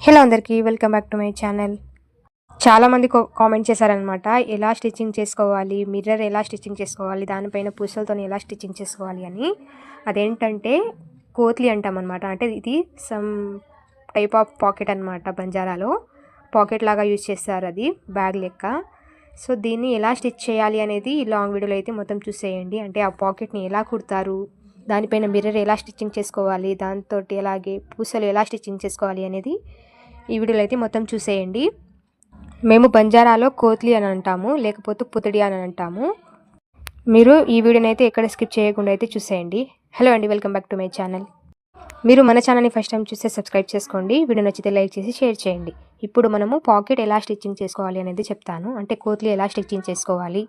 Hello అందరికీ welcome back to my channel. చాలామంది comment చేశారనమాట, ఎలా స్టిచ్చింగ్ చేసుకోవాలి, మిర్రర్ ఎలా స్టిచ్చింగ్ చేసుకోవాలి, దానిపైన పూసలతో ఎలా స్టిచ్చింగ్ చేసుకోవాలి అని. అదేంటంటే కోత్లీ అంటామన్నమాట. అంటే ఇది సమ్ టైప్ ఆఫ్ పాకెట్ అనమాట. బంజారాలో పాకెట్ లాగా యూజ్ చేస్తారు, అది బ్యాగ్ లెక్క. సో దీన్ని ఎలా స్టిచ్ చేయాలి అనేది ఈ లాంగ్ వీడియోలో అయితే మొత్తం చూసేయండి. అంటే ఆ పాకెట్ని ఎలా కుడతారు, దానిపైన మిర్రర్ ఎలా స్టిచ్చింగ్ చేసుకోవాలి, దాంతో అలాగే పూసలు ఎలా స్టిచ్చింగ్ చేసుకోవాలి అనేది ఈ వీడియోలో అయితే మొత్తం చూసేయండి. మేము బంజారాలో కోత్లీ అని అంటాము, లేకపోతే పుతడి అని అంటాము. మీరు ఈ వీడియోని అయితే ఎక్కడ స్కిప్ చేయకుండా అయితే చూసేయండి. హలో అండి, welcome back to my channel. మీరు మన ఛానల్ని ఫస్ట్ టైం చూస్తే సబ్స్క్రైబ్ చేసుకోండి, వీడియో నచ్చితే లైక్ చేసి షేర్ చేయండి. ఇప్పుడు మనము పాకెట్ ఎలా స్టిచ్చింగ్ చేసుకోవాలి అనేది చెప్తాను. అంటే కోత్లీ ఎలా స్టిచ్చింగ్ చేసుకోవాలి,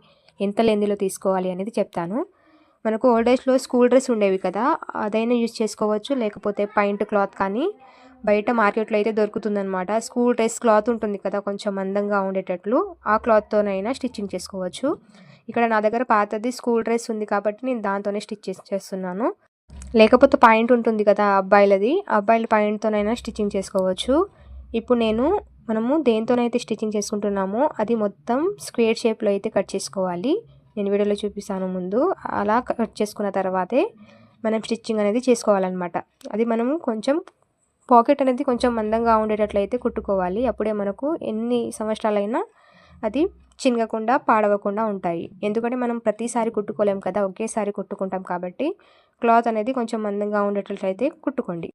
ఎంత లెంత్లో తీసుకోవాలి అనేది చెప్తాను. మనకు ఓల్డ్ ఏజ్లో స్కూల్ డ్రెస్ ఉండేవి కదా, అదైనా యూజ్ చేసుకోవచ్చు, లేకపోతే పాయింట్ క్లాత్ కానీ బయట మార్కెట్లో అయితే దొరుకుతుందన్నమాట. స్కూల్ డ్రెస్ క్లాత్ ఉంటుంది కదా, కొంచెం మందంగా ఉండేటట్లు, ఆ క్లాత్తోనైనా స్టిచ్చింగ్ చేసుకోవచ్చు. ఇక్కడ నా దగ్గర పాతది స్కూల్ డ్రెస్ ఉంది కాబట్టి నేను దాంతోనే స్టిచ్ చేస్తున్నాను. లేకపోతే పాయింట్ ఉంటుంది కదా అబ్బాయిలది, అబ్బాయిల పాయింట్తోనైనా స్టిచ్చింగ్ చేసుకోవచ్చు. ఇప్పుడు మనము దేంతోనైతే స్టిచ్చింగ్ చేసుకుంటున్నామో అది మొత్తం స్క్వేర్ షేప్లో అయితే కట్ చేసుకోవాలి. నేను వీడియోలో చూపిస్తాను ముందు. అలా కట్ చేసుకున్న తర్వాతే మనం స్టిచ్చింగ్ అనేది చేసుకోవాలన్నమాట. అది మనము కొంచెం పాకెట్ అనేది కొంచెం మందంగా ఉండేటట్లయితే కుట్టుకోవాలి. అప్పుడే మనకు ఎన్ని సంవత్సరాలైనా అది చినగకుండా పాడవకుండా ఉంటాయి. ఎందుకంటే మనం ప్రతిసారి కుట్టుకోలేం కదా, ఒకేసారి కుట్టుకుంటాం కాబట్టి క్లాత్ అనేది కొంచెం మందంగా ఉండేటట్లయితే కుట్టుకోండి.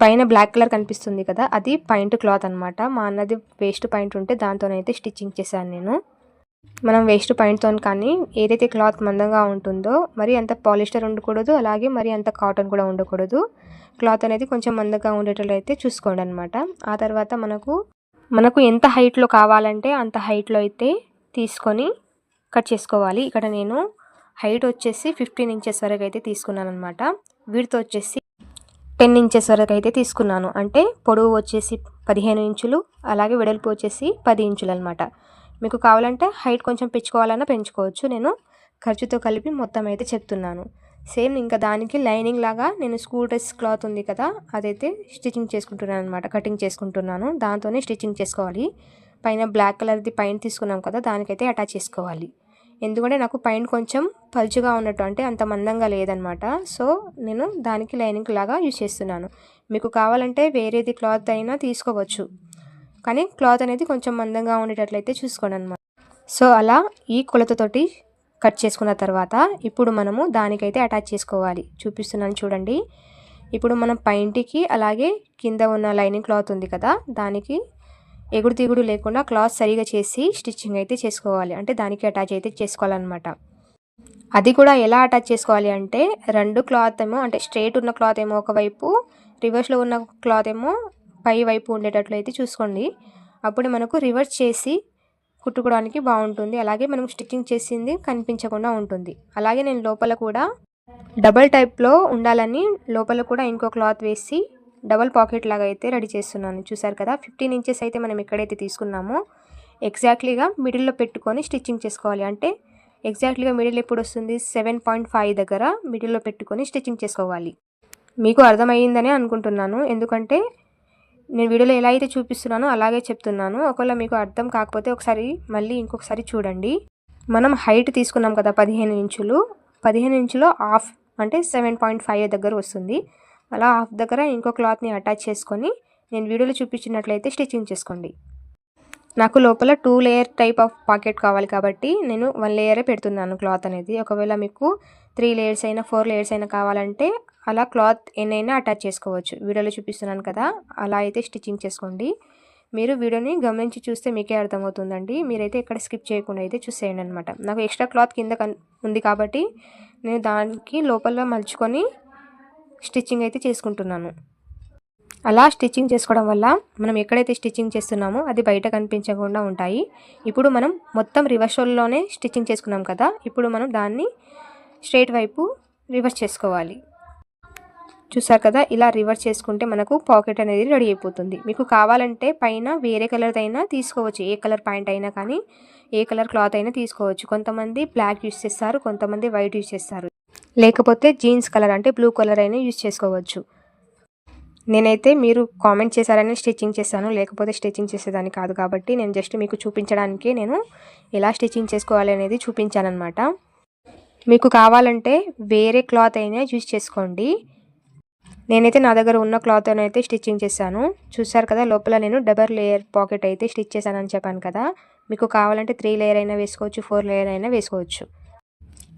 పైన బ్లాక్ కలర్ కనిపిస్తుంది కదా, అది పాయింట్ క్లాత్ అనమాట. మా అన్నది వేస్ట్ పాయింట్ ఉంటే దాంతోనైతే స్టిచ్చింగ్ చేశాను నేను. మనం వేస్ట్ పాయింట్తో కానీ ఏదైతే క్లాత్ మందంగా ఉంటుందో, మరి అంత పాలిస్టర్ ఉండకూడదు, అలాగే మరి అంత కాటన్ కూడా ఉండకూడదు. క్లాత్ అనేది కొంచెం మందంగా ఉండేటట్లు అయితే చూసుకోండి అనమాట. ఆ తర్వాత మనకు ఎంత హైట్లో కావాలంటే అంత హైట్లో అయితే తీసుకొని కట్ చేసుకోవాలి. ఇక్కడ నేను హైట్ వచ్చేసి 15 ఇంచెస్ వరకు అయితే తీసుకున్నాను అనమాట. విడ్త్ వచ్చేసి 10 ఇంచెస్ వరకు అయితే తీసుకున్నాను. అంటే పొడవు వచ్చేసి 15 ఇంచులు, అలాగే వెడల్పు వచ్చేసి 10 ఇంచులు అనమాట. మీకు కావాలంటే హైట్ కొంచెం పెంచుకోవాలన్నా పెంచుకోవచ్చు. నేను ఖర్చుతో కలిపి మొత్తం అయితే చెప్తున్నాను. సేమ్ ఇంకా దానికి లైనింగ్ లాగా నేను స్కూల్ డ్రెస్ క్లాత్ ఉంది కదా, అదైతే స్టిచ్చింగ్ చేసుకుంటున్నాను అనమాట. కటింగ్ చేసుకుంటున్నాను, దాంతోనే స్టిచ్చింగ్ చేసుకోవాలి. పైన బ్లాక్ కలర్ది పైన తీసుకున్నాం కదా, దానికైతే అటాచ్ చేసుకోవాలి. ఎందుకంటే నాకు పైన కొంచెం పలుచుగా ఉన్నట్టు, అంటే అంత మందంగా లేదనమాట. సో నేను దానికి లైనింగ్ లాగా యూజ్ చేస్తున్నాను. మీకు కావాలంటే వేరేది క్లాత్ అయినా తీసుకోవచ్చు, కానీ క్లాత్ అనేది కొంచెం మందంగా ఉండేటట్లయితే చూసుకోండి అనమాట. సో అలా ఈ కొలతతోటి కట్ చేసుకున్న తర్వాత ఇప్పుడు మనము దానికైతే అటాచ్ చేసుకోవాలి. చూపిస్తున్నాను చూడండి. ఇప్పుడు మనం పైంటికి అలాగే కింద ఉన్న లైనింగ్ క్లాత్ ఉంది కదా, దానికి ఎగుడు దిగుడు లేకుండా క్లాత్ సరిగా చేసి స్టిచ్చింగ్ అయితే చేసుకోవాలి. అంటే దానికి అటాచ్ అయితే చేసుకోవాలన్నమాట. అది కూడా ఎలా అటాచ్ చేసుకోవాలి అంటే, రెండు క్లాత్ ఏమో అంటే స్ట్రైట్ ఉన్న క్లాత్ ఏమో ఒకవైపు, రివర్స్లో ఉన్న క్లాత్ ఏమో పై వైపు ఉండేటట్లు అయితే చూసుకోండి. అప్పుడు మనకు రివర్స్ చేసి కుట్టుకోవడానికి బాగుంటుంది. అలాగే మనం స్టిచ్చింగ్ చేసింది కనిపించకుండా ఉంటుంది. అలాగే నేను లోపల కూడా డబల్ టైప్లో ఉండాలని లోపల కూడా ఇంకో క్లాత్ వేసి డబల్ పాకెట్ లాగా అయితే రెడీ చేస్తున్నాను. చూసారు కదా, 15 ఇంచెస్ అయితే మనం ఎక్కడైతే తీసుకున్నామో ఎగ్జాక్ట్లీగా మిడిల్లో పెట్టుకొని స్టిచ్చింగ్ చేసుకోవాలి. అంటే ఎగ్జాక్ట్లీగా మిడిల్ ఎప్పుడు వస్తుంది, 7.5 దగ్గర మిడిల్లో పెట్టుకొని స్టిచ్చింగ్ చేసుకోవాలి. మీకు అర్థమయ్యిందని అనుకుంటున్నాను, ఎందుకంటే నేను వీడియోలో ఎలా అయితే చూపిస్తున్నానో అలాగే చెప్తున్నాను. ఒకవేళ మీకు అర్థం కాకపోతే ఒకసారి మళ్ళీ ఇంకొకసారి చూడండి. మనం హైట్ తీసుకున్నాం కదా 15 ఇంచులు, 15 ఇంచులో హాఫ్ అంటే 7.5 దగ్గర వస్తుంది. అలా హాఫ్ దగ్గర ఇంకో క్లాత్ని అటాచ్ చేసుకొని నేను వీడియోలో చూపించినట్లయితే స్టిచ్చింగ్ చేసుకోండి. నాకు లోపల 2 లేయర్ టైప్ ఆఫ్ పాకెట్ కావాలి కాబట్టి నేను 1 లేయరే పెడుతున్నాను క్లాత్ అనేది. ఒకవేళ మీకు 3 లేయర్స్ అయినా 4 లేయర్స్ అయినా కావాలంటే అలా క్లాత్ ఎన్నైనా అటాచ్ చేసుకోవచ్చు. వీడియోలో చూపిస్తున్నాను కదా, అలా అయితే స్టిచ్చింగ్ చేసుకోండి. మీరు వీడియోని గమనించి చూస్తే మీకే అర్థమవుతుందండి. మీరైతే ఎక్కడ స్కిప్ చేయకుండా అయితే చూసేయండి అనమాట. నాకు ఎక్స్ట్రా క్లాత్ కింద ఉంది కాబట్టి నేను దానికి లోపల మలుచుకొని స్టిచ్చింగ్ అయితే చేసుకుంటున్నాను. అలా స్టిచ్చింగ్ చేసుకోవడం వల్ల మనం ఎక్కడైతే స్టిచ్చింగ్ చేస్తున్నామో అది బయట కనిపించకుండా ఉంటాయి. ఇప్పుడు మనం మొత్తం రివర్స్లోనే స్టిచ్చింగ్ చేసుకున్నాం కదా, ఇప్పుడు మనం దాన్ని స్ట్రైట్ వైపు రివర్స్ చేసుకోవాలి. చూసారు కదా, ఇలా రివర్స్ చేసుకుంటే మనకు పాకెట్ అనేది రెడీ అయిపోతుంది. మీకు కావాలంటే పైన వేరే కలర్ అయినా తీసుకోవచ్చు, ఏ కలర్ ప్యాంట్ అయినా కానీ ఏ కలర్ క్లాత్ అయినా తీసుకోవచ్చు. కొంతమంది బ్లాక్ యూజ్ చేస్తారు, కొంతమంది వైట్ యూజ్ చేస్తారు, లేకపోతే జీన్స్ కలర్ అంటే బ్లూ కలర్ అయినా యూజ్ చేసుకోవచ్చు. నేనైతే మీరు కామెంట్ చేశారని స్టిచ్చింగ్ చేశాను, లేకపోతే స్టిచ్చింగ్ చేసేదాన్ని కాదు. కాబట్టి నేను జస్ట్ మీకు చూపించడానికి నేను ఎలా స్టిచ్చింగ్ చేసుకోవాలి అనేది చూపించానన్నమాట. మీకు కావాలంటే వేరే క్లాత్ అయినా యూజ్ చేసుకోండి. నేనైతే నా దగ్గర ఉన్న క్లాత్ అయితే స్టిచ్చింగ్ చేశాను. చూసారు కదా, లోపల నేను డబల్ లేయర్ పాకెట్ అయితే స్టిచ్ చేశానని చెప్పాను కదా. మీకు కావాలంటే 3 లేయర్ అయినా వేసుకోవచ్చు, 4 లేయర్ అయినా వేసుకోవచ్చు.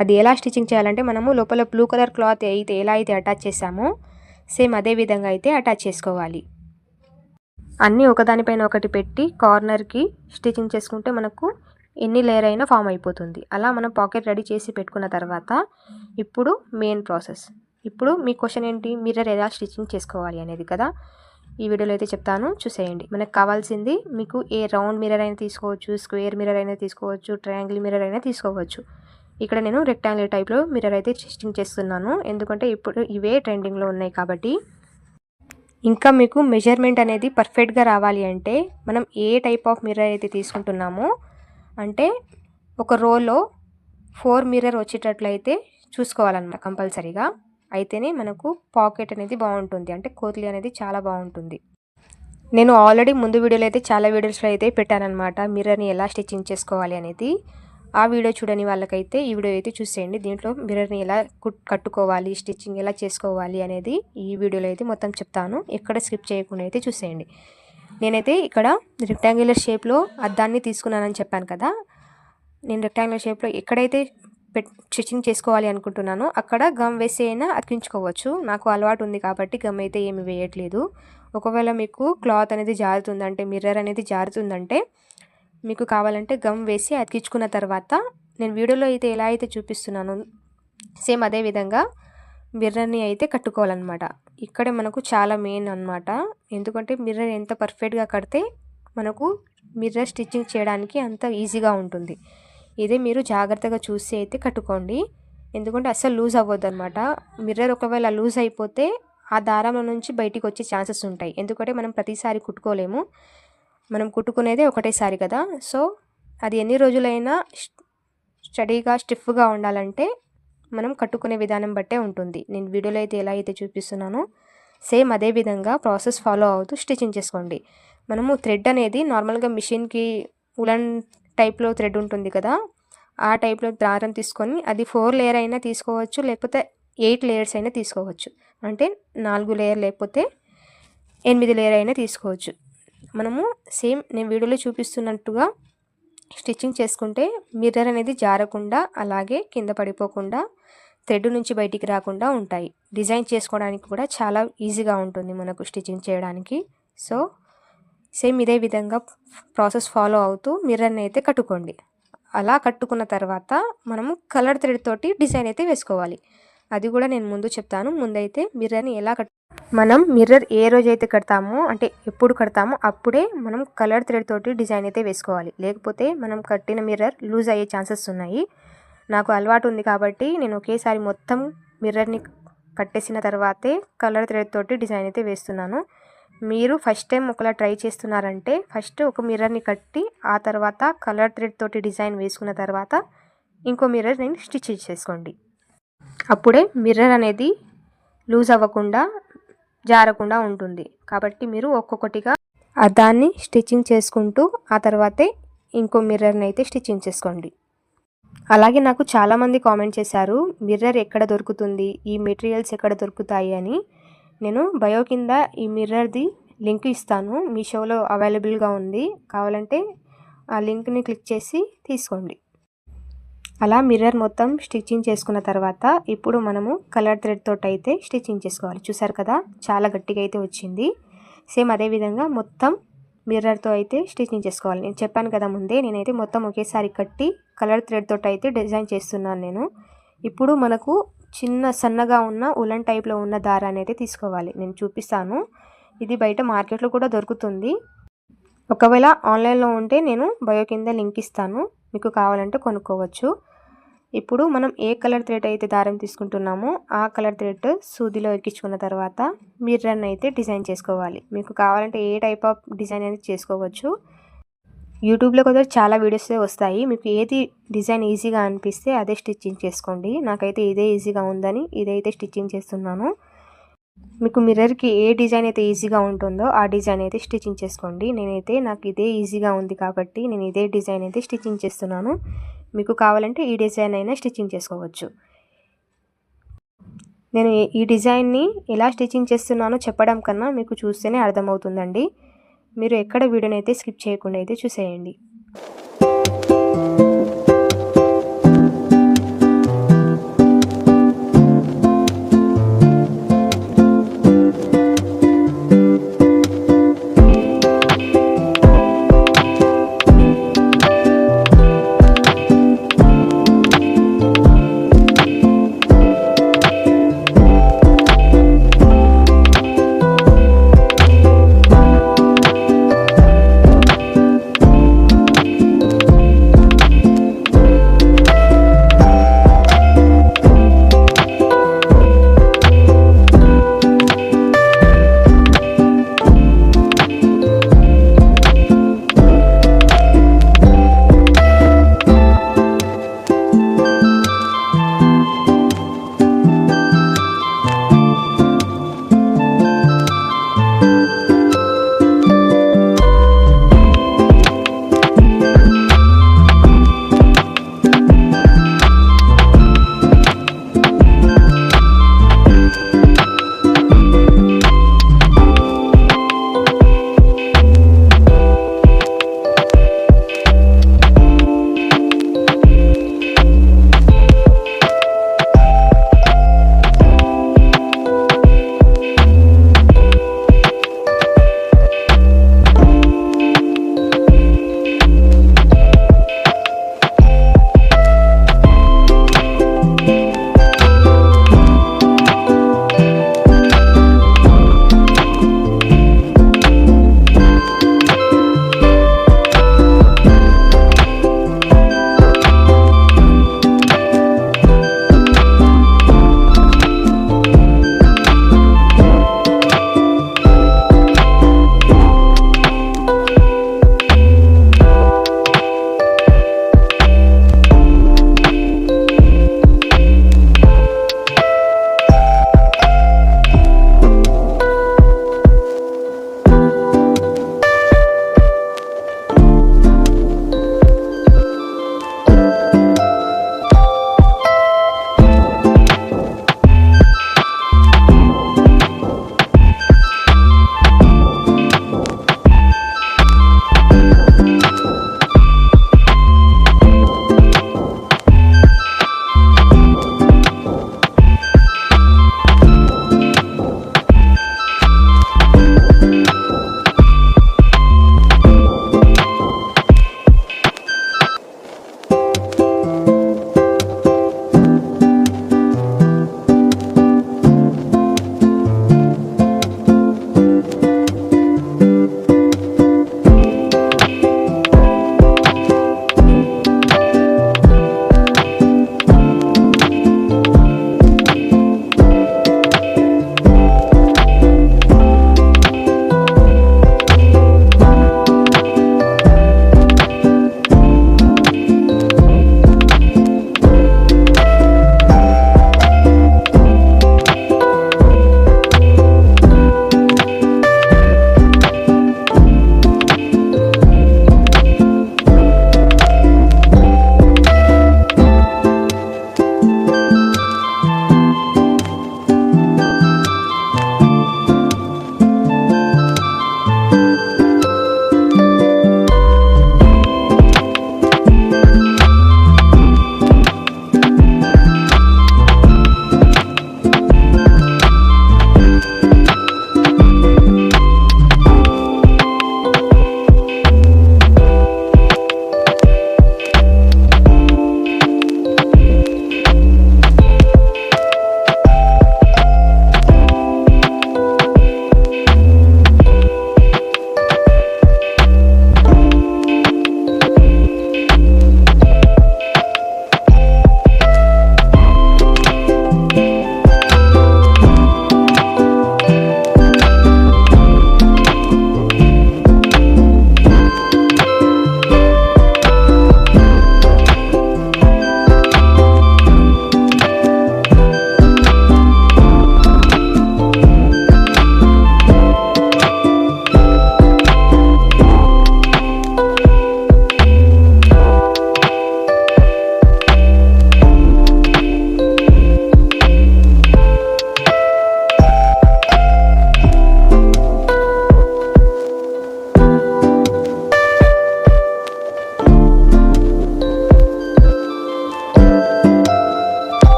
అది ఎలా స్టిచ్చింగ్ చేయాలంటే మనము లోపల బ్లూ కలర్ క్లాత్ అయితే ఎలా అయితే అటాచ్ చేసామో సేమ్ అదే విధంగా అయితే అటాచ్ చేసుకోవాలి. అన్నీ ఒకదానిపైన ఒకటి పెట్టి కార్నర్కి స్టిచ్చింగ్ చేసుకుంటే మనకు ఎన్ని లేయర్ అయినా ఫామ్ అయిపోతుంది. అలా మనం పాకెట్ రెడీ చేసి పెట్టుకున్న తర్వాత ఇప్పుడు మెయిన్ ప్రాసెస్. ఇప్పుడు మీ క్వశ్చన్ ఏంటి, మిర్రర్ ఎలా స్టిచ్చింగ్ చేసుకోవాలి అనేది కదా. ఈ వీడియోలో అయితే చెప్తాను, చూసేయండి. మనకు కావాల్సింది మీకు ఏ రౌండ్ మిర్రర్ అయినా తీసుకోవచ్చు, స్క్వేర్ మిర్రర్ అయినా తీసుకోవచ్చు, ట్రయాంగిల్ మిర్రర్ అయినా తీసుకోవచ్చు. ఇక్కడ నేను రెక్టాంగిల్ టైప్లో మిర్రర్ అయితే స్టిచ్చింగ్ చేస్తున్నాను, ఎందుకంటే ఇప్పుడు ఇవే ట్రెండింగ్లో ఉన్నాయి కాబట్టి. ఇంకా మీకు మెజర్మెంట్ అనేది పర్ఫెక్ట్గా రావాలి అంటే మనం ఏ టైప్ ఆఫ్ మిర్రర్ అయితే తీసుకుంటున్నామో, అంటే ఒక రోలో 4 మిర్రర్ వచ్చేటట్లయితే చూసుకోవాలన్నమాట కంపల్సరీగా. అయితేనే మనకు పాకెట్ అనేది బాగుంటుంది, అంటే కోత్లీ అనేది చాలా బాగుంటుంది. నేను ఆల్రెడీ ముందు వీడియోలో అయితే చాలా వీడియోస్లో అయితే పెట్టానన్నమాట మిర్రర్ని ఎలా స్టిచ్చింగ్ చేసుకోవాలి అనేది. ఆ వీడియో చూడని వాళ్ళకైతే ఈ వీడియో అయితే చూసేయండి. దీంట్లో మిర్రర్ని ఎలా కట్టుకోవాలి, స్టిచ్చింగ్ ఎలా చేసుకోవాలి అనేది ఈ వీడియోలో అయితే మొత్తం చెప్తాను. ఎక్కడ స్కిప్ చేయకుండా అయితే చూసేయండి. నేనైతే ఇక్కడ రెక్టాంగులర్ షేప్లో అద్దాన్ని తీసుకున్నానని చెప్పాను కదా. నేను రెక్టాంగులర్ షేప్లో ఎక్కడైతే స్టిచ్చింగ్ చేసుకోవాలి అనుకుంటున్నానో అక్కడ గమ్ వేసి అయినా అతికించుకోవచ్చు. నాకు అలవాటు ఉంది కాబట్టి గమ్ అయితే ఏమి వేయట్లేదు. ఒకవేళ మీకు క్లాత్ అనేది జారుతుందంటే, మిర్రర్ అనేది జారుతుందంటే మీకు కావాలంటే గమ్ వేసి అతికించుకున్న తర్వాత నేను వీడియోలో అయితే ఎలా అయితే చూపిస్తున్నానో సేమ్ అదే విధంగా మిర్రర్ని అయితే కట్టుకోవాలన్నమాట. ఇక్కడే మనకు చాలా మెయిన్ అన్నమాట. ఎందుకంటే మిర్రర్ ఎంత పర్ఫెక్ట్గా కడితే మనకు మిర్రర్ స్టిచ్చింగ్ చేయడానికి అంత ఈజీగా ఉంటుంది. ఇదే మీరు జాగ్రత్తగా చూసి అయితే కట్టుకోండి, ఎందుకంటే అస్సలు లూజ్ అవ్వద్దు అనమాట. మిర్రర్ ఒకవేళ లూజ్ అయిపోతే ఆ దారంలో నుంచి బయటికి వచ్చే ఛాన్సెస్ ఉంటాయి. ఎందుకంటే మనం ప్రతిసారి కుట్టుకోలేము, మనం కుట్టుకునేదే ఒకటేసారి కదా. సో అది ఎన్ని రోజులైనా స్టడీగా స్టిఫ్గా ఉండాలంటే మనం కట్టుకునే విధానం బట్టే ఉంటుంది. నేను వీడియోలో అయితే ఎలా అయితే చూపిస్తున్నానో సేమ్ అదే విధంగా ప్రాసెస్ ఫాలో అవుతూ స్టిచ్చింగ్ చేసుకోండి. మనము థ్రెడ్ అనేది నార్మల్గా మిషన్కి ఉలన్ టైప్లో థ్రెడ్ ఉంటుంది కదా, ఆ టైప్లో దారం తీసుకొని అది 4 లేయర్ అయినా తీసుకోవచ్చు, లేకపోతే 8 లేయర్స్ అయినా తీసుకోవచ్చు. అంటే 4 లేయర్ లేకపోతే 8 లేయర్ అయినా తీసుకోవచ్చు. మనము సేమ్ నేను వీడియోలో చూపిస్తున్నట్టుగా స్టిచ్చింగ్ చేసుకుంటే మిర్రర్ అనేది జారకుండా, అలాగే కింద పడిపోకుండా, థ్రెడ్ నుంచి బయటికి రాకుండా ఉంటాయి. డిజైన్ చేసుకోవడానికి కూడా చాలా ఈజీగా ఉంటుంది మనకు స్టిచ్చింగ్ చేయడానికి. సో సేమ్ ఇదే విధంగా ప్రాసెస్ ఫాలో అవుతూ మిర్రర్ని అయితే కట్టుకోండి. అలా కట్టుకున్న తర్వాత మనము కలర్ థ్రెడ్ తోటి డిజైన్ అయితే వేసుకోవాలి. అది కూడా నేను ముందు చెప్తాను. ముందైతే మిర్రర్ని ఎలా మనం మిర్రర్ ఏ రోజైతే కడతామో, అంటే ఎప్పుడు కడతామో అప్పుడే మనం కలర్ థ్రెడ్ తోటి డిజైన్ అయితే వేసుకోవాలి. లేకపోతే మనం కట్టిన మిర్రర్ లూజ్ అయ్యే ఛాన్సెస్ ఉన్నాయి. నాకు అలవాటు ఉంది కాబట్టి నేను ఒకేసారి మొత్తం మిర్రర్ని కట్టేసిన తర్వాతే కలర్ థ్రెడ్ తోటి డిజైన్ అయితే వేస్తున్నాను. మీరు ఫస్ట్ టైం ఒకలా ట్రై చేస్తున్నారంటే ఫస్ట్ ఒక మిర్రర్ని కట్టి ఆ తర్వాత కలర్ థ్రెడ్ తోటి డిజైన్ వేసుకున్న తర్వాత ఇంకో మిర్రర్ నేను స్టిచ్ చేసుకోండి. అప్పుడే మిర్రర్ అనేది లూజ్ అవ్వకుండా, జారకుండా ఉంటుంది. కాబట్టి మీరు ఒక్కొక్కటిగా దాన్ని స్టిచ్చింగ్ చేసుకుంటూ ఆ తర్వాతే ఇంకో మిర్రర్ని అయితే స్టిచ్చింగ్ చేసుకోండి. అలాగే నాకు చాలామంది కామెంట్ చేశారు, మిర్రర్ ఎక్కడ దొరుకుతుంది, ఈ మెటీరియల్స్ ఎక్కడ దొరుకుతాయి అని. నేను బయో కింద ఈ మిర్రర్ది లింక్ ఇస్తాను, మీషోలో అవైలబుల్గా ఉంది. కావాలంటే ఆ లింక్ని క్లిక్ చేసి తీసుకోండి. అలా మిర్రర్ మొత్తం స్టిచ్చింగ్ చేసుకున్న తర్వాత ఇప్పుడు మనము కలర్ థ్రెడ్ తోటి అయితే స్టిచ్చింగ్ చేసుకోవాలి. చూసారు కదా, చాలా గట్టిగా అయితే వచ్చింది. సేమ్ అదే విధంగా మొత్తం మిర్రర్తో అయితే స్టిచ్చింగ్ చేసుకోవాలి. నేను చెప్పాను కదా ముందే, నేనైతే మొత్తం ఒకేసారి కట్టి కలర్ థ్రెడ్ తోటి అయితే డిజైన్ చేస్తున్నాను నేను. ఇప్పుడు మనకు చిన్న సన్నగా ఉన్న ఉలన్ టైప్లో ఉన్న దారాన్ని అయితే తీసుకోవాలి. నేను చూపిస్తాను, ఇది బయట మార్కెట్లో కూడా దొరుకుతుంది. ఒకవేళ ఆన్లైన్లో ఉంటే నేను బయో కింద లింక్ ఇస్తాను, మీకు కావాలంటే కొనుక్కోవచ్చు. ఇప్పుడు మనం ఏ కలర్ థ్రెడ్ అయితే దారం తీసుకుంటున్నామో ఆ కలర్ థ్రెడ్ సూదిలో ఎక్కించుకున్న తర్వాత మిర్రర్ని అయితే డిజైన్ చేసుకోవాలి. మీకు కావాలంటే ఏ టైప్ ఆఫ్ డిజైన్ అనేది చేసుకోవచ్చు. యూట్యూబ్లో కూడా చాలా వీడియోస్ వస్తాయి, మీకు ఏది డిజైన్ ఈజీగా అనిపిస్తే అదే స్టిచ్చింగ్ చేసుకోండి. నాకైతే ఇదే ఈజీగా ఉందని ఇదైతే స్టిచ్చింగ్ చేస్తున్నాను. మీకు మిర్రర్కి ఏ డిజైన్ అయితే ఈజీగా ఉంటుందో ఆ డిజైన్ అయితే స్టిచ్చింగ్ చేసుకోండి. నాకు ఇదే ఈజీగా ఉంది కాబట్టి నేను ఇదే డిజైన్ అయితే స్టిచ్చింగ్ చేస్తున్నాను. మీకు కావాలంటే ఈ డిజైన్ అయినా స్టిచ్చింగ్ చేసుకోవచ్చు. నేను ఈ డిజైన్ని ఎలా స్టిచ్చింగ్ చేస్తున్నానో చెప్పడం కన్నా మీకు చూస్తేనే అర్థమవుతుందండి. మీరు ఎక్కడ వీడియోని అయితే స్కిప్ చేయకుండా అయితే చూసేయండి.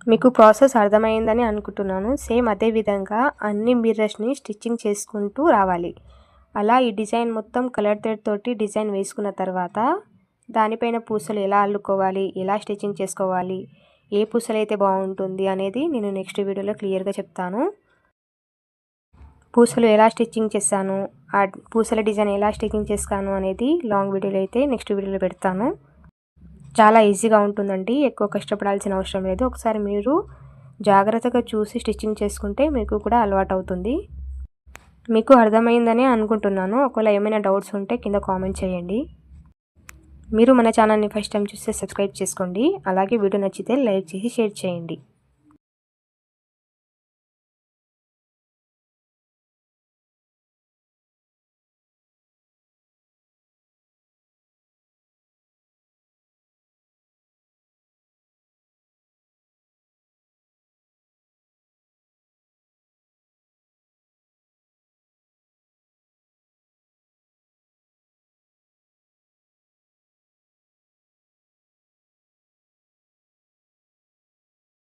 మీకు ప్రాసెస్ అర్థమైందని అనుకుంటున్నాను. సేమ్ అదే విధంగా అన్ని మిర్రర్స్ని స్టిచ్చింగ్ చేసుకుంటూ రావాలి. అలా ఈ డిజైన్ మొత్తం కలర్ థ్రెడ్ తోటి డిజైన్ వేసుకున్న తర్వాత దానిపైన పూసలు ఎలా అల్లుకోవాలి, ఎలా స్టిచ్చింగ్ చేసుకోవాలి, ఏ పూసలు అయితే బాగుంటుంది అనేది నేను నెక్స్ట్ వీడియోలో క్లియర్గా చెప్తాను. పూసలు ఎలా స్టిచ్చింగ్ చేస్తాను, ఆ పూసల డిజైన్ ఎలా స్టిచ్చింగ్ చేస్తాను అనేది లాంగ్ వీడియోలో అయితే నెక్స్ట్ వీడియోలో పెడతాను. చాలా ఈజీగా ఉంటుందండి, ఎక్కువ కష్టపడాల్సిన అవసరం లేదు. ఒకసారి మీరు జాగ్రత్తగా చూసి స్టిచ్చింగ్ చేసుకుంటే మీకు కూడా అలవాటు అవుతుంది. మీకు అర్థమైందని అనుకుంటున్నాను. ఒకవేళ ఏమైనా డౌట్స్ ఉంటే కింద కామెంట్ చేయండి. మీరు మన ఛానల్ని ఫస్ట్ టైం చూస్తే సబ్స్క్రైబ్ చేసుకోండి. అలాగే వీడియో నచ్చితే లైక్ చేసి షేర్ చేయండి.